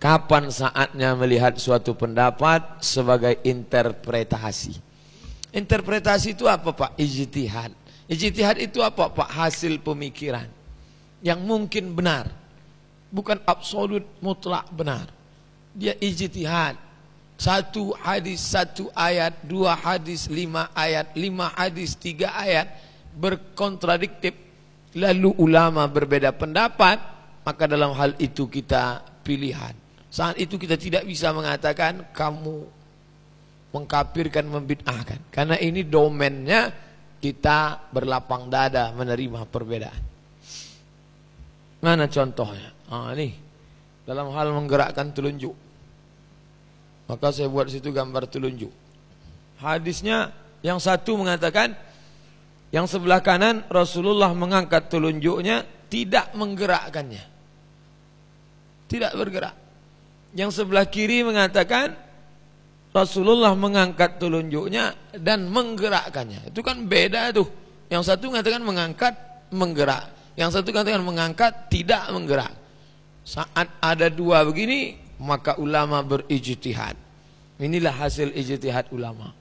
Kapan saatnya melihat suatu pendapat sebagai interpretasi? Interpretasi itu apa Pak? Ijtihad. Ijtihad itu apa Pak? Hasil pemikiran yang mungkin benar, bukan absolut mutlak benar. Dia ijtihad. Satu hadis, satu ayat, dua hadis, 5 ayat, 5 hadis, 3 ayat berkontradiktif. Lalu ulama berbeda pendapat, maka dalam hal itu kita pilihan. Saat itu kita tidak bisa mengatakan kamu mengkafirkan, membid'ahkan, karena ini domennya kita berlapang dada menerima perbedaan. Mana contohnya? Nih dalam hal menggerakkan telunjuk, maka saya buat situ gambar telunjuk. Hadisnya yang satu mengatakan, yang sebelah kanan Rasulullah mengangkat telunjuknya, tidak menggerakkannya, tidak bergerak. Yang sebelah kiri mengatakan Rasulullah mengangkat telunjuknya dan menggerakkannya. Itu kan beda tuh. Yang satu mengatakan mengangkat, menggerak. Yang satu mengatakan mengangkat, tidak menggerak. Saat ada dua begini, maka ulama berijtihad. Inilah hasil ijtihad ulama.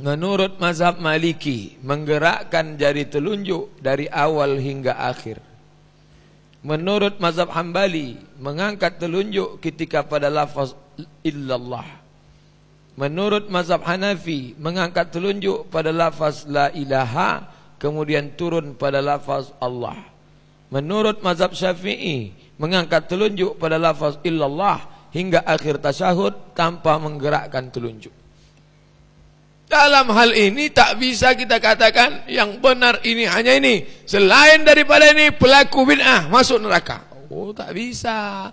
Menurut mazhab Maliki, menggerakkan jari telunjuk dari awal hingga akhir. Menurut mazhab Hambali, mengangkat telunjuk ketika pada lafaz illallah. Menurut mazhab Hanafi, mengangkat telunjuk pada lafaz la ilaha, kemudian turun pada lafaz Allah. Menurut mazhab Syafi'i, mengangkat telunjuk pada lafaz illallah hingga akhir tasyahud tanpa menggerakkan telunjuk. Dalam hal ini tak bisa kita katakan yang benar ini hanya ini, selain daripada ini pelaku bid'ah masuk neraka. Oh, tak bisa.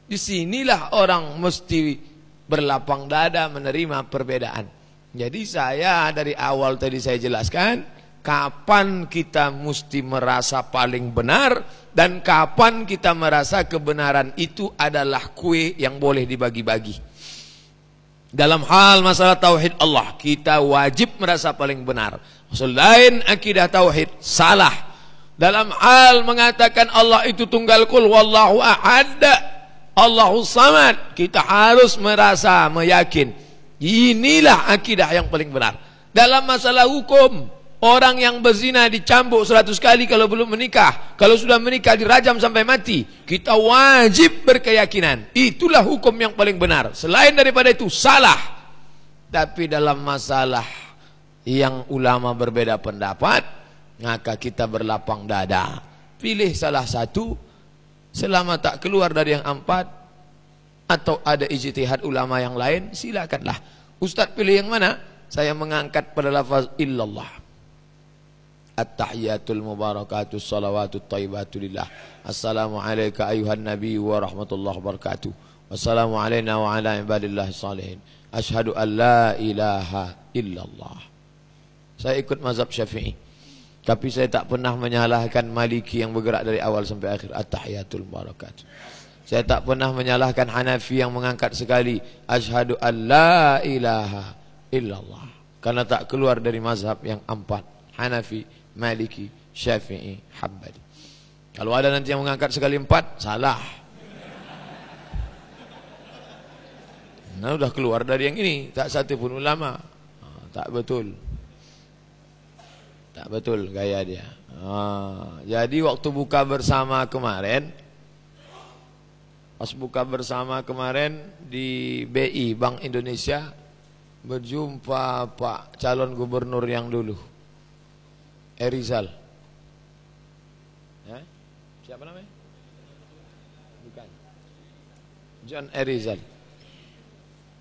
Disinilah orang mesti berlapang dada menerima perbedaan. Jadi saya dari awal tadi saya jelaskan kapan kita mesti merasa paling benar dan kapan kita merasa kebenaran itu adalah kue yang boleh dibagi-bagi. Dalam hal masalah tauhid Allah, kita wajib merasa paling benar. Selain akidah tauhid, salah. Dalam hal mengatakan Allah itu tunggal kul, wallahu ahad, Allahu samad, kita harus merasa meyakin inilah akidah yang paling benar. Dalam masalah hukum, orang yang berzina dicambuk 100 kali kalau belum menikah. Kalau sudah menikah dirajam sampai mati. Kita wajib berkeyakinan itulah hukum yang paling benar. Selain daripada itu salah. Tapi dalam masalah yang ulama berbeda pendapat, maka kita berlapang dada. Pilih salah satu, selama tak keluar dari yang 4 atau ada ijtihad ulama yang lain, silakanlah. Ustaz pilih yang mana? Saya mengangkat pada lafaz illallah. At-tahiyatul mubarakatus salawatut thayyibatu lillah. Assalamu alayka ayuhan nabi wa rahmatullahi wabarakatuh. Wassalamu alayna wa ala ibadillahi salihin. Ashhadu an la ilaha illallah. Saya ikut mazhab Syafi'i, tapi saya tak pernah menyalahkan Maliki yang bergerak dari awal sampai akhir. At-tahiyatul mubarakatuh. Saya tak pernah menyalahkan Hanafi yang mengangkat sekali Ashhadu an la ilaha illallah, karena tak keluar dari mazhab yang 4, Hanafi, Maliki, Syafi'i, Hambali. Kalau ada nanti yang mengangkat sekali 4, salah. Nah, sudah keluar dari yang ini, tak satu pun ulama. Tak betul. Tak betul gaya dia. Jadi waktu buka bersama kemarin, pas buka bersama kemarin di BI, Bank Indonesia, berjumpa Pak calon gubernur yang dulu, Erizal. Ya? Siapa namanya? Bukan. John Erizal.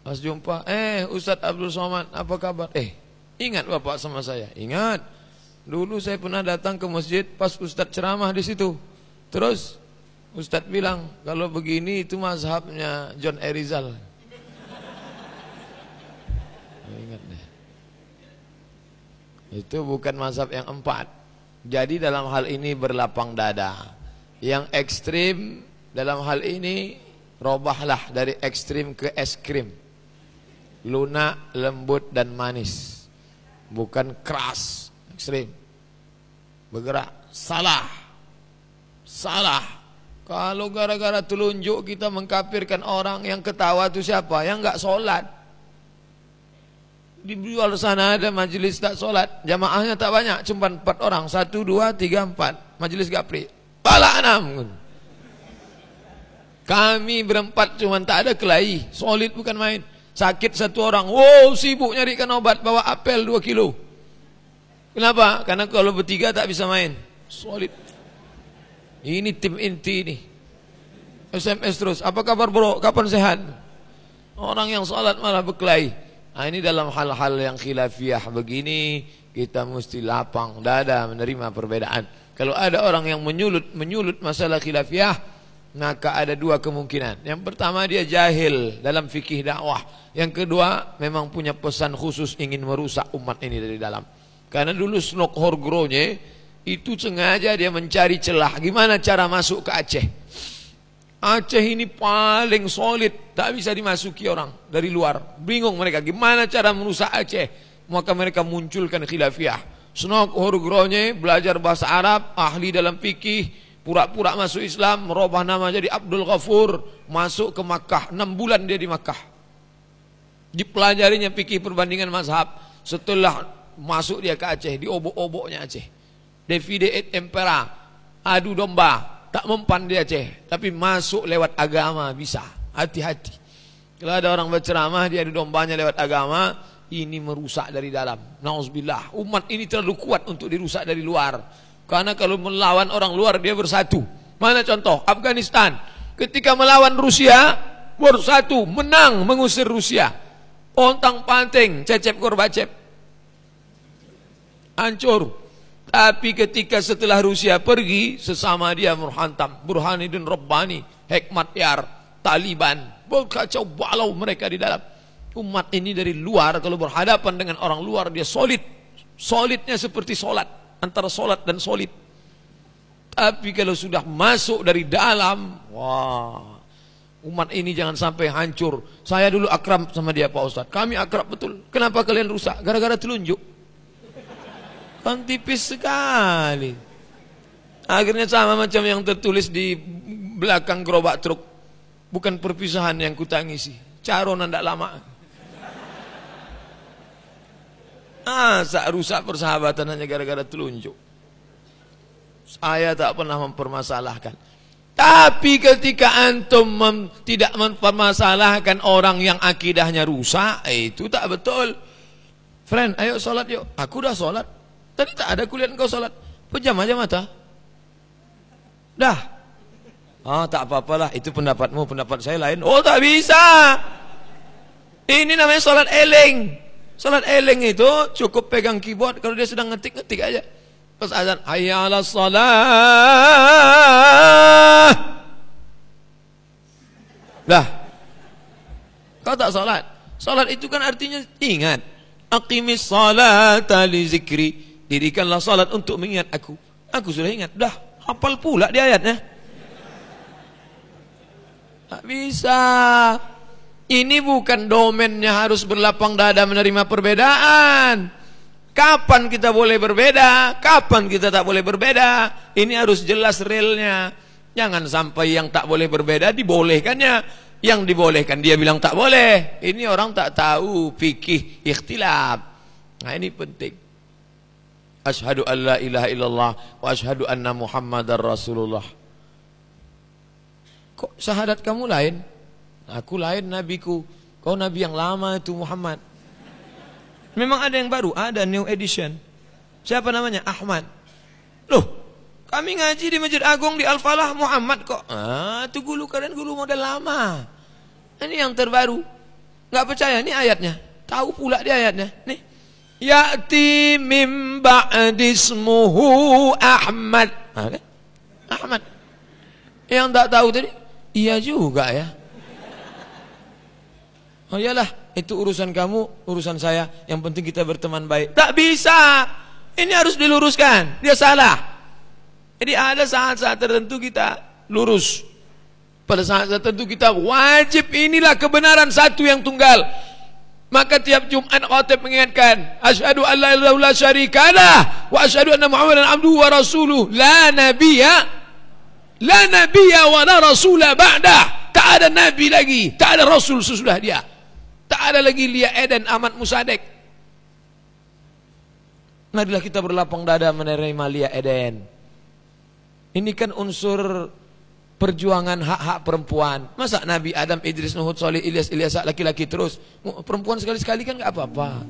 Pas jumpa, Ustadz Abdul Somad, apa kabar? Ingat Bapak sama saya? Ingat. Dulu saya pernah datang ke masjid pas Ustadz ceramah di situ. Terus Ustadz bilang, kalau begini itu mazhabnya John Erizal. Ingat deh. Itu bukan mazhab yang 4. Jadi dalam hal ini berlapang dada. Yang ekstrim dalam hal ini robahlah dari ekstrim ke es krim. Lunak, lembut dan manis. Bukan keras, ekstrim. Bergerak, salah. Salah. Kalau gara-gara telunjuk kita mengkafirkan orang, yang ketawa itu siapa? Yang enggak sholat. Di luar sana ada majelis tak sholat, jamaahnya tak banyak, cuma 4 orang, 1, 2, 3, 4, majelis gapri, pala 6. Kami berempat cuma tak ada kelahi, solid bukan main. Sakit 1 orang, wow sibuk nyarikan obat, bawa apel 2 kilo. Kenapa? Karena kalau bertiga tak bisa main, solid. Ini tim inti ini. SMS terus, apa kabar bro, kapan sehat? Orang yang sholat malah berkelahi. Nah, ini dalam hal-hal yang khilafiyah begini, kita mesti lapang dada menerima perbedaan. Kalau ada orang yang menyulut masalah khilafiyah, maka ada 2 kemungkinan. Yang pertama, dia jahil dalam fikih dakwah. Yang kedua, memang punya pesan khusus ingin merusak umat ini dari dalam. Karena dulu Snok Horgronye itu sengaja dia mencari celah gimana cara masuk ke Aceh. Aceh ini paling solid, tak bisa dimasuki orang dari luar. Bingung mereka gimana cara merusak Aceh. Maka mereka munculkan khilafiyah. Snok Horgronye belajar bahasa Arab, ahli dalam fikih, pura-pura masuk Islam, merubah nama jadi Abdul Ghafur, masuk ke Makkah. 6 bulan dia di Makkah. Dipelajarinya fikih perbandingan mazhab. Setelah masuk dia ke Aceh, di obok-oboknya Aceh. Davide et Impera, adu domba, tak mempan di Aceh, tapi masuk lewat agama bisa. Hati-hati. Kalau ada orang berceramah dia adu dombanya lewat agama, ini merusak dari dalam. Nauzubillah. Umat ini terlalu kuat untuk dirusak dari luar. Karena kalau melawan orang luar dia bersatu. Mana contoh? Afghanistan. Ketika melawan Rusia, bersatu, menang mengusir Rusia. Pontang panting, Cecep Gorbachev. Hancur. Tapi ketika setelah Rusia pergi, sesama dia menghantam. Burhanuddin Rabbani, Hekmatyar, Taliban, berkacau balau mereka di dalam. Umat ini dari luar, kalau berhadapan dengan orang luar, dia solid. Solidnya seperti solat, antara solat dan solid. Tapi kalau sudah masuk dari dalam, wah, umat ini jangan sampai hancur. Saya dulu akrab sama dia Pak Ustadz. Kami akrab betul. Kenapa kalian rusak? Gara-gara telunjuk. Kan tipis sekali. Akhirnya sama macam yang tertulis di belakang gerobak truk. Bukan perpisahan yang kutangisi, caronan tidak lama. Sak rusak persahabatan hanya gara-gara telunjuk. Saya tak pernah mempermasalahkan. Tapi ketika antum tidak mempermasalahkan orang yang akidahnya rusak, itu tak betul. Friend, ayo sholat yuk. Aku dah sholat. Tadi tak ada kulihat engkau sholat. Pejam aja mata. Dah. Tak apa-apalah. Itu pendapatmu, pendapat saya lain. Oh tak bisa. Ini namanya sholat eleng. Sholat eleng itu cukup pegang keyboard. Kalau dia sedang ngetik-ngetik aja. Pas azan, hayya 'alas shalah. Dah. Kau tak sholat. Sholat itu kan artinya ingat. Aqimis sholata li zikri. Dirikanlah salat untuk mengingat aku. Aku sudah ingat. Dah, hafal pula di ayatnya. Tak bisa. Ini bukan domennya harus berlapang dada menerima perbedaan. Kapan kita boleh berbeda? Kapan kita tak boleh berbeda? Ini harus jelas realnya. Jangan sampai yang tak boleh berbeda dibolehkannya. Yang dibolehkan dia bilang tak boleh. Ini orang tak tahu fikih ikhtilaf. Nah ini penting. Asyhadu an la ilaha illallah wa asyhadu anna Muhammadar Rasulullah. Kok syahadat kamu lain? Aku lain, nabiku. Kau nabi yang lama itu Muhammad. Memang ada yang baru, ada new edition. Siapa namanya? Ahmad. Loh, kami ngaji di Masjid Agung di Al-Falah Muhammad kok. Itu guru kalian guru model lama. Ini yang terbaru. Enggak percaya, ini ayatnya. Tahu pula di ayatnya. Nih. Ya'ti min ba'dismuhu Ahmad. Kan? Ahmad. Yang tak tahu tadi, iya juga ya. Oh iyalah, itu urusan kamu, urusan saya. Yang penting kita berteman baik. Tak bisa. Ini harus diluruskan. Dia salah. Jadi ada saat-saat tertentu kita lurus. Pada saat tertentu kita wajib, inilah kebenaran satu yang tunggal. Maka tiap Jumat khatib mengingatkan, asyhadu an la ilaha illallah syarikalah wa asyhadu anna Muhammadan abduhu wa rasuluh la nabiyya La nabiyya wa la rasula ba'dah. Tak ada nabi lagi, tak ada rasul sesudah dia. Tak ada lagi Lia Eden, Ahmad Musadek. Marilah kita berlapang dada menerima Lia Eden. Ini kan unsur perjuangan hak-hak perempuan. Masa Nabi Adam, Idris, Nuh, Saleh, Ilyas laki-laki terus. Perempuan sekali-sekali kan gak apa-apa.